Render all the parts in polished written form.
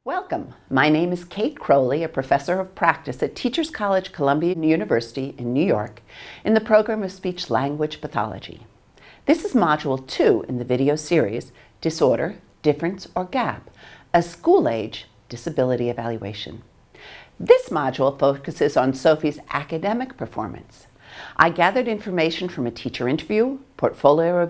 Welcome. My name is Cate Crowley, a professor of practice at Teachers College Columbia University in New York in the program of Speech-Language Pathology. This is Module 2 in the video series, Disorder, Difference, or Gap, a school-age disability evaluation. This module focuses on Sofie's academic performance. I gathered information from a teacher interview, portfolio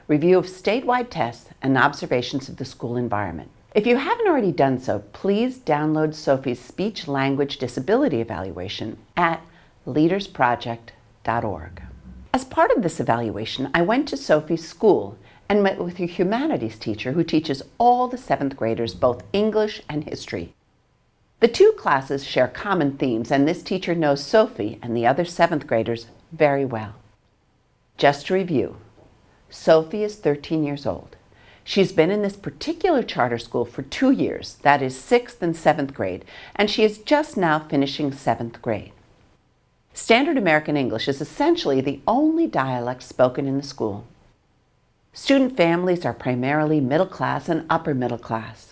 review of statewide tests, and observations of the school environment. If you haven't already done so, please download Sofie's speech-language disability evaluation at LEADERSproject.org. As part of this evaluation, I went to Sofie's school and met with a humanities teacher who teaches all the 7th graders both English and history. The two classes share common themes, and this teacher knows Sofie and the other 7th graders very well. Just to review, Sofie is 13 years old. She's been in this particular charter school for 2 years, that is 6th and 7th grade, and she is just now finishing 7th grade. Standard American English is essentially the only dialect spoken in the school. Student families are primarily middle class and upper middle class.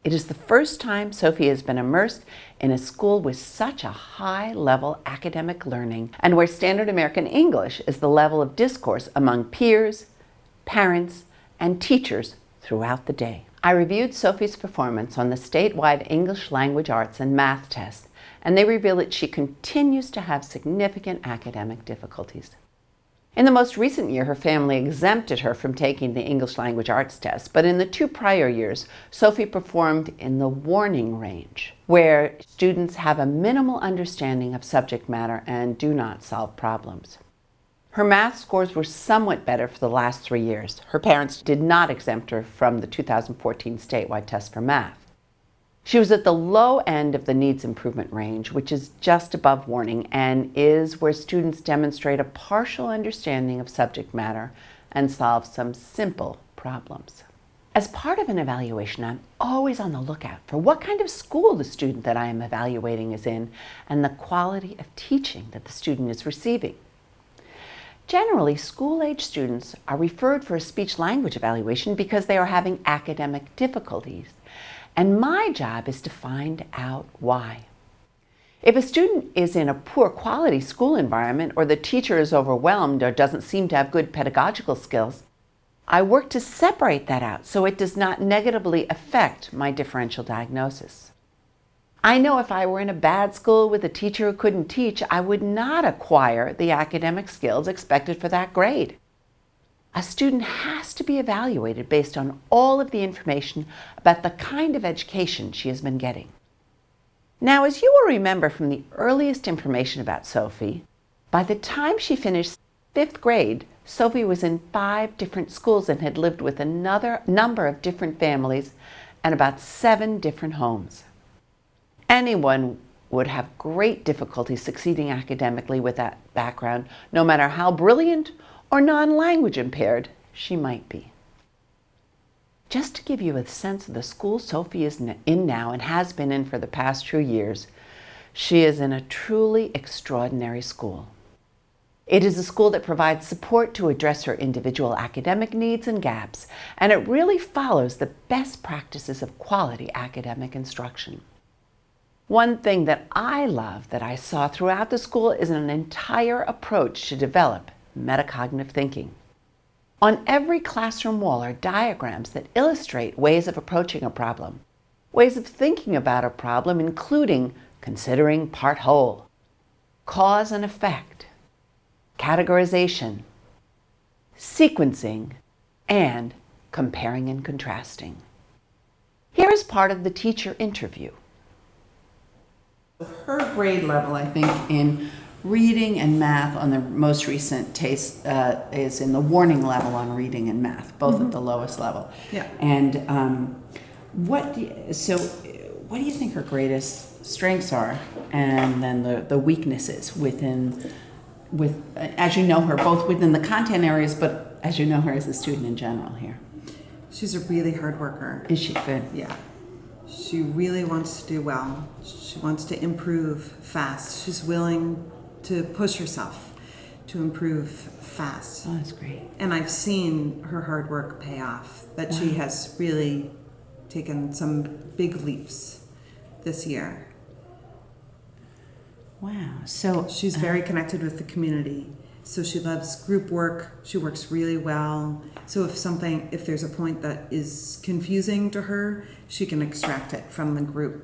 It is the first time Sofie has been immersed in a school with such a high-level academic learning and where Standard American English is the level of discourse among peers, parents, and teachers throughout the day. I reviewed Sofie's performance on the statewide English language arts and math tests, and they reveal that she continues to have significant academic difficulties. In the most recent year, her family exempted her from taking the English language arts test, but in the 2 prior years, Sofie performed in the warning range, where students have a minimal understanding of subject matter and do not solve problems. Her math scores were somewhat better for the last 3 years. Her parents did not exempt her from the 2014 statewide test for math. She was at the low end of the needs improvement range, which is just above warning and is where students demonstrate a partial understanding of subject matter and solve some simple problems. As part of an evaluation, I'm always on the lookout for what kind of school the student that I am evaluating is in and the quality of teaching that the student is receiving. Generally, school-age students are referred for a speech-language evaluation because they are having academic difficulties, and my job is to find out why. If a student is in a poor quality school environment or the teacher is overwhelmed or doesn't seem to have good pedagogical skills, I work to separate that out so it does not negatively affect my differential diagnosis. I know if I were in a bad school with a teacher who couldn't teach, I would not acquire the academic skills expected for that grade. A student has to be evaluated based on all of the information about the kind of education she has been getting. Now, as you will remember from the earliest information about Sofie, by the time she finished 5th grade, Sofie was in 5 different schools and had lived with another number of different families and about 7 different homes. Anyone would have great difficulty succeeding academically with that background, no matter how brilliant or non-language impaired she might be. Just to give you a sense of the school Sofie is in now and has been in for the past 2 years, she is in a truly extraordinary school. It is a school that provides support to address her individual academic needs and gaps, and it really follows the best practices of quality academic instruction. One thing that I love that I saw throughout the school is an entire approach to develop metacognitive thinking. On every classroom wall are diagrams that illustrate ways of approaching a problem, ways of thinking about a problem, including considering part whole, cause and effect, categorization, sequencing, and comparing and contrasting. Here is part of the teacher interview. Her grade level, I think, in reading and math on the most recent test is in the warning level on reading and math, both at the lowest level. Yeah. And what do you think her greatest strengths are, and then the weaknesses as you know her, both within the content areas, but as you know her as a student in general here? She's a really hard worker. Is she good? Yeah. She really wants to do well. She wants to improve fast. She's willing to push herself to improve fast. Oh, that's great. And I've seen her hard work pay off, that she has really taken some big leaps this year. Wow. So She's very connected with the community. So she loves group work. She works really well. So if there's a point that is confusing to her, she can extract it from the group.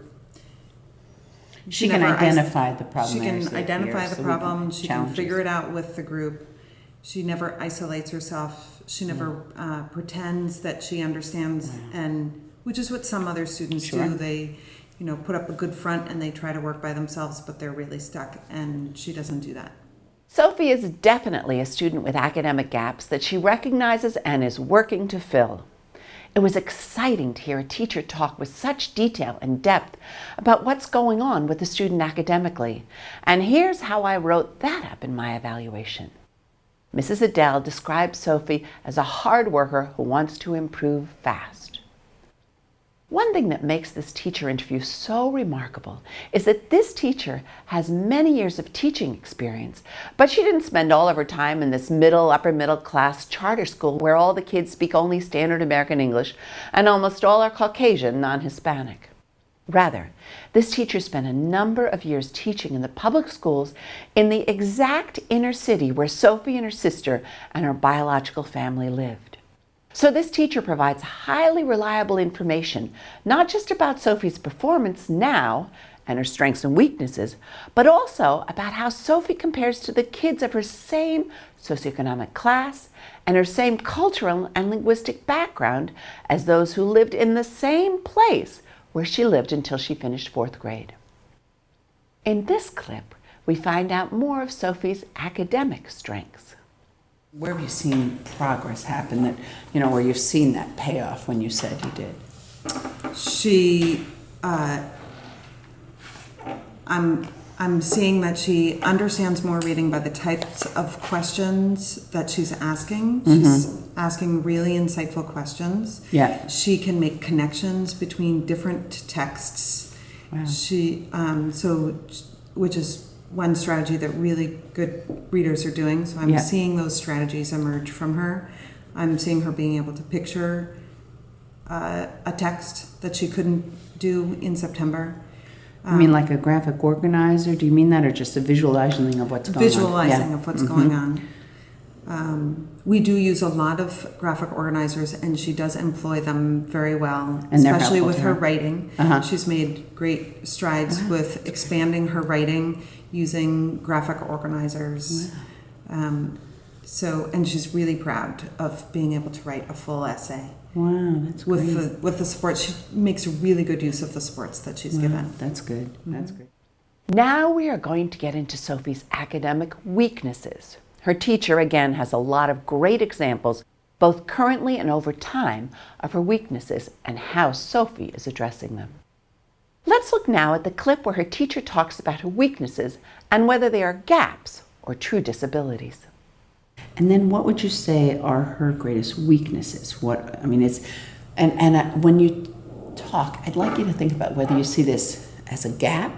she can identify the problem. She can areas identify here, the so we problem. She can challenges. figure it out with the group. She never isolates herself. She never pretends that she understands, and which is what some other students Sure. do. They, put up a good front and they try to work by themselves, but they're really stuck. And she doesn't do that. Sofie is definitely a student with academic gaps that she recognizes and is working to fill. It was exciting to hear a teacher talk with such detail and depth about what's going on with the student academically. And here's how I wrote that up in my evaluation. Mrs. Adele describes Sofie as a hard worker who wants to improve fast. One thing that makes this teacher interview so remarkable is that this teacher has many years of teaching experience, but she didn't spend all of her time in this upper middle class charter school where all the kids speak only standard American English and almost all are Caucasian, non-Hispanic. Rather, this teacher spent a number of years teaching in the public schools in the exact inner city where Sofie and her sister and her biological family lived. So this teacher provides highly reliable information, not just about Sofie's performance now and her strengths and weaknesses, but also about how Sofie compares to the kids of her same socioeconomic class and her same cultural and linguistic background as those who lived in the same place where she lived until she finished 4th grade. In this clip, we find out more of Sofie's academic strengths. Where have you seen progress happen that, where you've seen that payoff when you said you did? She, I'm seeing that she understands more reading by the types of questions that she's asking. She's asking really insightful questions. Yeah. She can make connections between different texts. Wow. She, which is one strategy that really good readers are doing. So I'm seeing those strategies emerge from her. I'm seeing her being able to picture a text that she couldn't do in September. You mean like a graphic organizer? Do you mean that, or just a visualizing of what's going on? Visualizing of what's going on. We do use a lot of graphic organizers, and she does employ them very well, And they're especially helpful with to her her. writing. She's made great strides with expanding her writing using graphic organizers. And she's really proud of being able to write a full essay. Wow, that's great. With the support. She makes really good use of the supports that she's given. That's good. That's good. Now we are going to get into Sofie's academic weaknesses. Her teacher, again, has a lot of great examples, both currently and over time, of her weaknesses and how Sofie is addressing them. Let's look now at the clip where her teacher talks about her weaknesses and whether they are gaps or true disabilities. And then what would you say are her greatest weaknesses? When you talk, I'd like you to think about whether you see this as a gap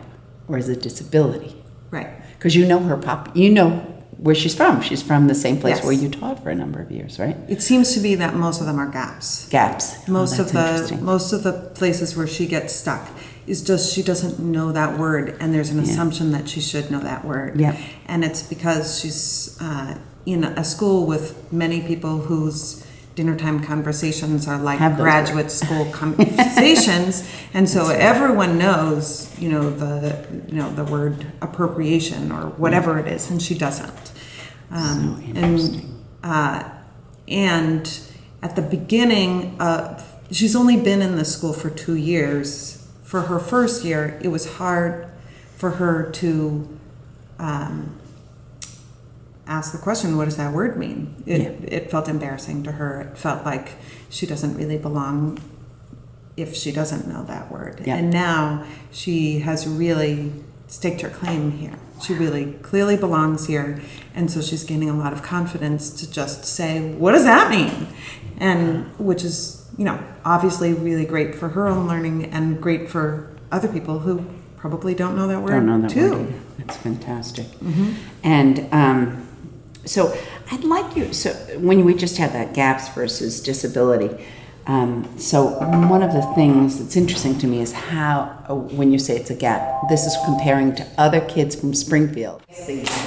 or as a disability. Right. Because you know where she's from. She's from the same place Yes. where you taught for a number of years, right? It seems to be that most of them are gaps. Gaps. Most of That's the places where she gets stuck is just she doesn't know that word, and there's an assumption that she should know that word. Yeah. And it's because she's in a school with many people whose dinner time conversations are like Have those graduate school conversations, and so everyone knows, the word appropriation or whatever it is, and she doesn't. So interesting. And at the beginning she's only been in the school for 2 years. For her first year, it was hard for her to ask the question, what does that word mean? It felt embarrassing to her. It felt like she doesn't really belong if she doesn't know that word. Yeah. And now she has really staked her claim here. She really clearly belongs here, and so she's gaining a lot of confidence to just say, what does that mean? And which is, obviously really great for her own learning and great for other people who probably don't know that word too. Word either. That's fantastic. And so I'd like you, so when we just had that gaps versus disability, So one of the things that's interesting to me is how, when you say it's a gap, this is comparing to other kids from Springfield.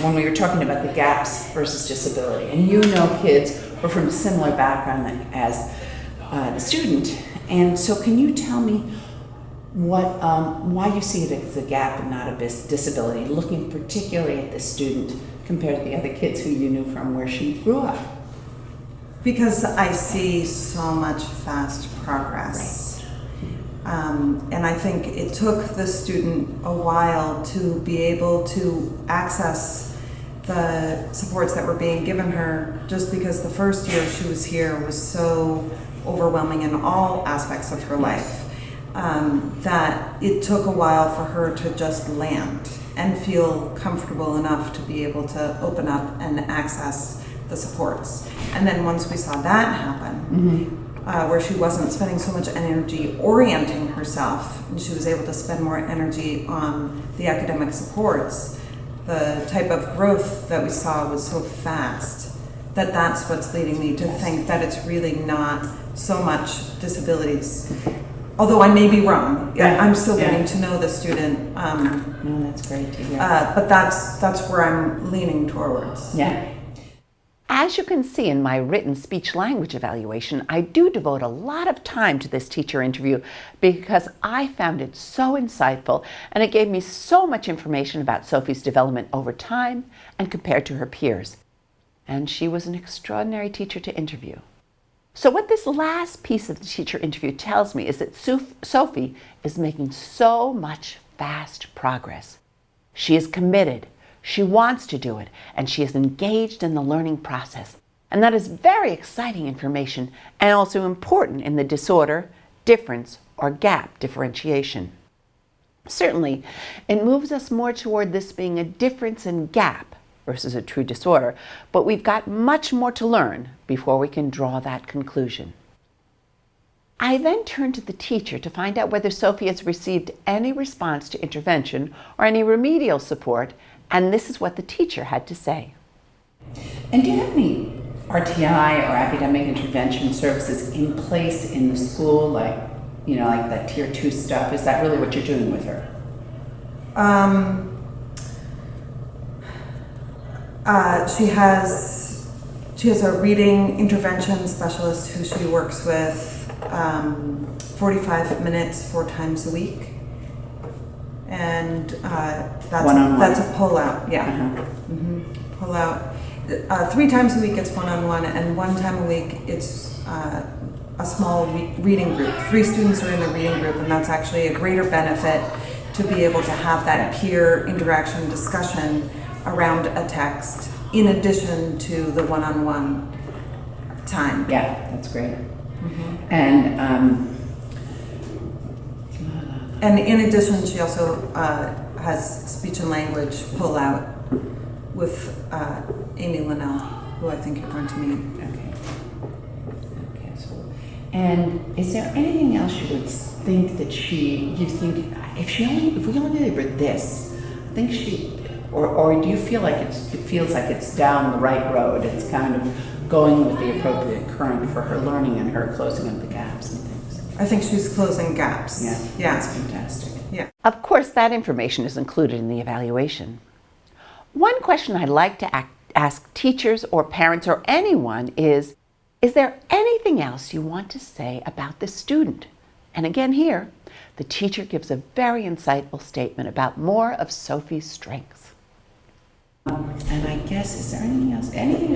When we were talking about the gaps versus disability, and you know kids who are from a similar background as the student, and so can you tell me why you see it as a gap and not a disability, looking particularly at this student compared to the other kids who you knew from where she grew up? Because I see so much fast progress. And I think it took the student a while to be able to access the supports that were being given her, just because the first year she was here was so overwhelming in all aspects of her life, that it took a while for her to just land and feel comfortable enough to be able to open up and access the supports. And then once we saw that happen, where she wasn't spending so much energy orienting herself, and she was able to spend more energy on the academic supports, the type of growth that we saw was so fast that that's what's leading me to think that it's really not so much disabilities. Although I may be wrong. Yeah, I'm still getting to know the student. No, that's great to hear. But that's where I'm leaning towards. Yeah. As you can see in my written speech language evaluation, I do devote a lot of time to this teacher interview because I found it so insightful and it gave me so much information about Sofie's development over time and compared to her peers. And she was an extraordinary teacher to interview. So what this last piece of the teacher interview tells me is that Sofie is making so much fast progress. She is committed. She wants to do it, and she is engaged in the learning process. And that is very exciting information and also important in the disorder, difference, or gap differentiation. Certainly, it moves us more toward this being a difference in gap versus a true disorder, but we've got much more to learn before we can draw that conclusion. I then turned to the teacher to find out whether Sofie has received any response to intervention or any remedial support, and this is what the teacher had to say. And do you have any RTI or academic intervention services in place in the school, like, like that tier 2 stuff? Is that really what you're doing with her? She has a reading intervention specialist who she works with 45 minutes 4 times a week. And that's a pull-out, yeah. Pull-out. 3 times a week it's one-on-one, and 1 time a week it's a small reading group. 3 students are in the reading group, and that's actually a greater benefit to be able to have that peer interaction discussion around a text in addition to the one-on-one time. Yeah, that's great. And in addition, she also has speech and language pull-out with Amy Linnell, who I think you're going to meet. Okay, so, and is there anything else you would think that if we only gave her this, I think or do you feel like it feels like it's down the right road? It's kind of going with the appropriate current for her learning and her closing up the gaps and things. I think she's closing gaps. Yeah, that's fantastic. Yeah. Of course, that information is included in the evaluation. One question I'd like to ask teachers or parents or anyone is there anything else you want to say about the student? And again here, the teacher gives a very insightful statement about more of Sofie's strengths. And I guess, is there anything else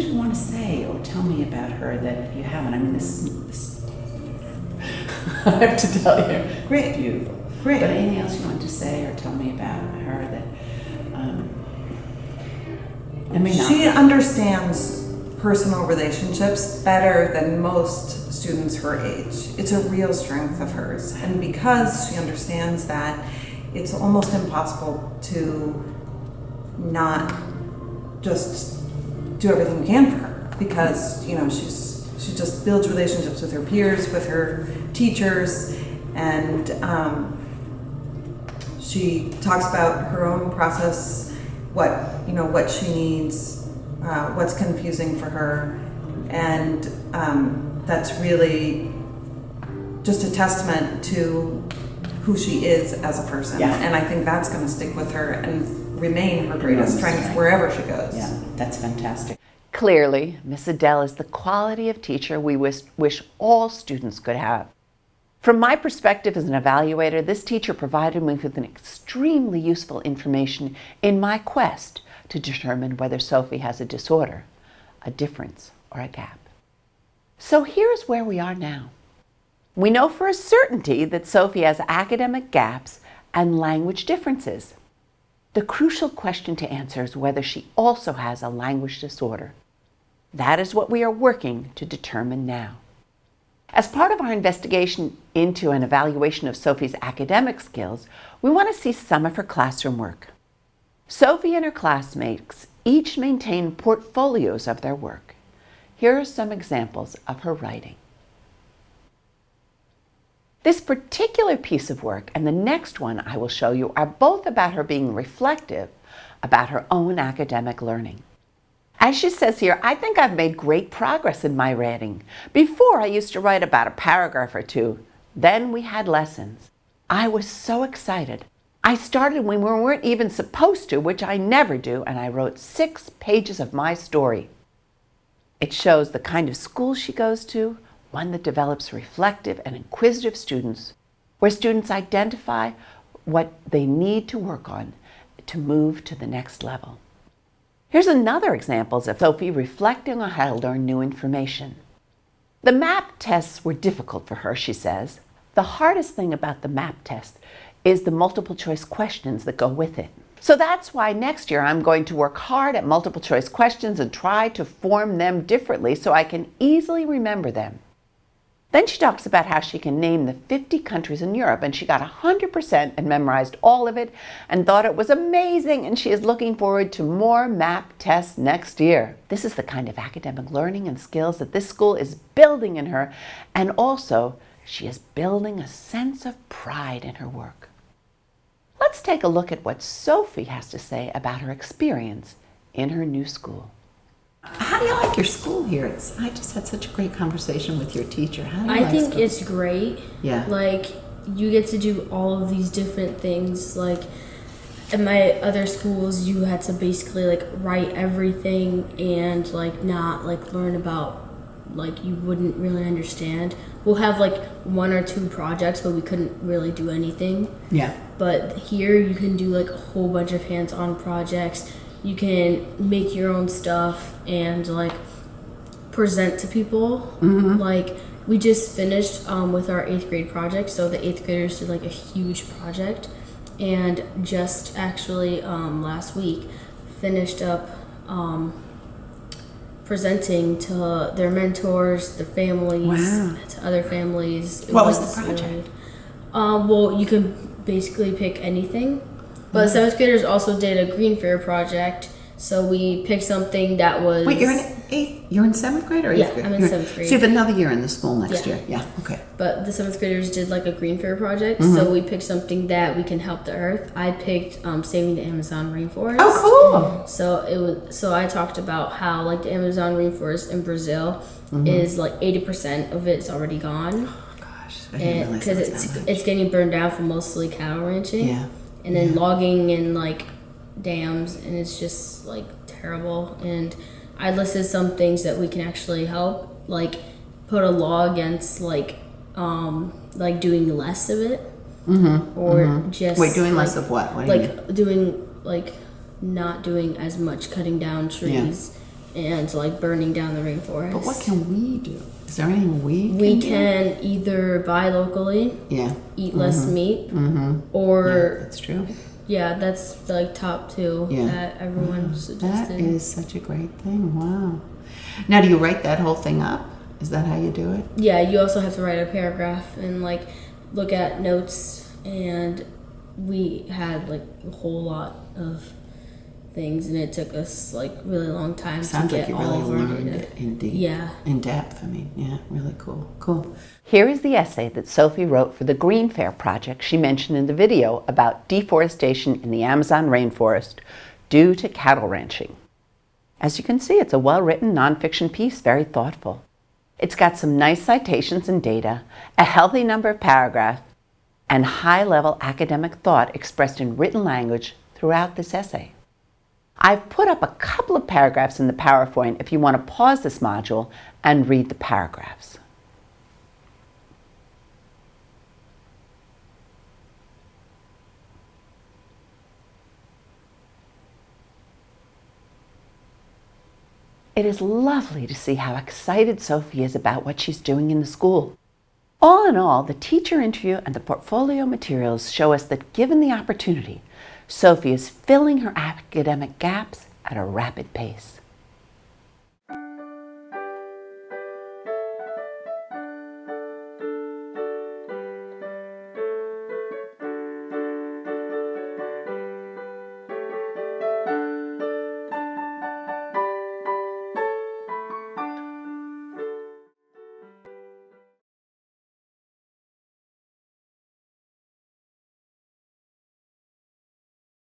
you want to say or tell me about her that you haven't? I mean, this I have to tell you, Great. Beautiful. Great. But anything else you want to say or tell me about her that, She understands personal relationships better than most students her age. It's a real strength of hers. And because she understands that, it's almost impossible to not just do everything you can for her, because she just builds relationships with her peers, with her teachers, and she talks about her own process, what she needs, what's confusing for her, and that's really just a testament to who she is as a person. Yeah. And I think that's going to stick with her and remain her greatest strength wherever she goes. Yeah, that's fantastic. Clearly, Miss Adele is the quality of teacher we wish all students could have. From my perspective as an evaluator, this teacher provided me with an extremely useful information in my quest to determine whether Sofie has a disorder, a difference, or a gap. So here's where we are now. We know for a certainty that Sofie has academic gaps and language differences. The crucial question to answer is whether she also has a language disorder. That is what we are working to determine now. As part of our investigation into an evaluation of Sofie's academic skills, we want to see some of her classroom work. Sofie and her classmates each maintain portfolios of their work. Here are some examples of her writing. This particular piece of work and the next one I will show you are both about her being reflective about her own academic learning. As she says here, I think I've made great progress in my writing. Before, I used to write about a paragraph or two. Then we had lessons. I was so excited. I started when we weren't even supposed to, which I never do, and I wrote 6 pages of my story. It shows the kind of school she goes to, one that develops reflective and inquisitive students, where students identify what they need to work on to move to the next level. Here's another example of Sofie reflecting on how to learn new information. The MAP tests were difficult for her, she says. The hardest thing about the MAP test is the multiple choice questions that go with it. So that's why next year I'm going to work hard at multiple choice questions and try to form them differently so I can easily remember them. Then she talks about how she can name the 50 countries in Europe, and she got 100% and memorized all of it and thought it was amazing, and she is looking forward to more MAP tests next year. This is the kind of academic learning and skills that this school is building in her, and also she is building a sense of pride in her work. Let's take a look at what Sofie has to say about her experience in her new school. How do you like your school here? I just had such a great conversation with your teacher. How do you I like think school? it's great. Yeah. Like, you get to do all of these different things. Like, at my other schools, you had to basically, like, write everything and, like, not, like, learn about, like, you wouldn't really understand. We'll have, like, 1 or 2 projects, but we couldn't really do anything. Yeah. But here, you can do, like, a whole bunch of hands-on projects. You can make your own stuff and like present to people. Mm-hmm. Like we just finished with our 8th grade project, so the 8th graders did like a huge project, and just actually last week finished up presenting to their mentors, their families, to other families. What was the project? Well, you can basically pick anything. But 7th graders also did a Green Fair project, so we picked something that was... Wait, you're in 8th? You're in 7th grade or 8th Yeah, grade? I'm in 7th grade. So you have another year in the school next Yeah. year? Yeah, okay. But the 7th graders did like a Green Fair project, so we picked something that we can help the earth. I picked saving the Amazon rainforest. Oh, cool. So I talked about how like the Amazon rainforest in Brazil is like 80% of it's already gone. Oh, gosh. I didn't realize Because that was that much. it's getting burned down from mostly cattle ranching. Yeah. And then logging and like dams, and it's just like terrible. And I listed some things that we can actually help, like put a law against like doing less of it, or just Wait, doing like, less of what? What do you mean? like doing like not doing as much cutting down trees and like burning down the rainforest. But what can we do? Is there anything we We do? can either buy locally, Yeah. eat less meat, Yeah, or that's true. yeah, that's like top 2 Yeah. that everyone That suggested. is such a great thing. Wow. Now, do you write that whole thing up? Is that how you do it? Yeah, you also have to write a paragraph and like look at notes, and we had like a whole lot of things, and it took us like really long time Sounds to like get you all really of our learned data. it indeed. Yeah. In depth, I mean. Yeah, really cool. Cool. Here is the essay that Sofie wrote for the Green Fair project she mentioned in the video about deforestation in the Amazon rainforest due to cattle ranching. As you can see, it's a well-written nonfiction piece, very thoughtful. It's got some nice citations and data, a healthy number of paragraphs, and high-level academic thought expressed in written language throughout this essay. I've put up a couple of paragraphs in the PowerPoint if you want to pause this module and read the paragraphs. It is lovely to see how excited Sofie is about what she's doing in the school. All in all, the teacher interview and the portfolio materials show us that given the opportunity, Sofie is filling her academic gaps at a rapid pace.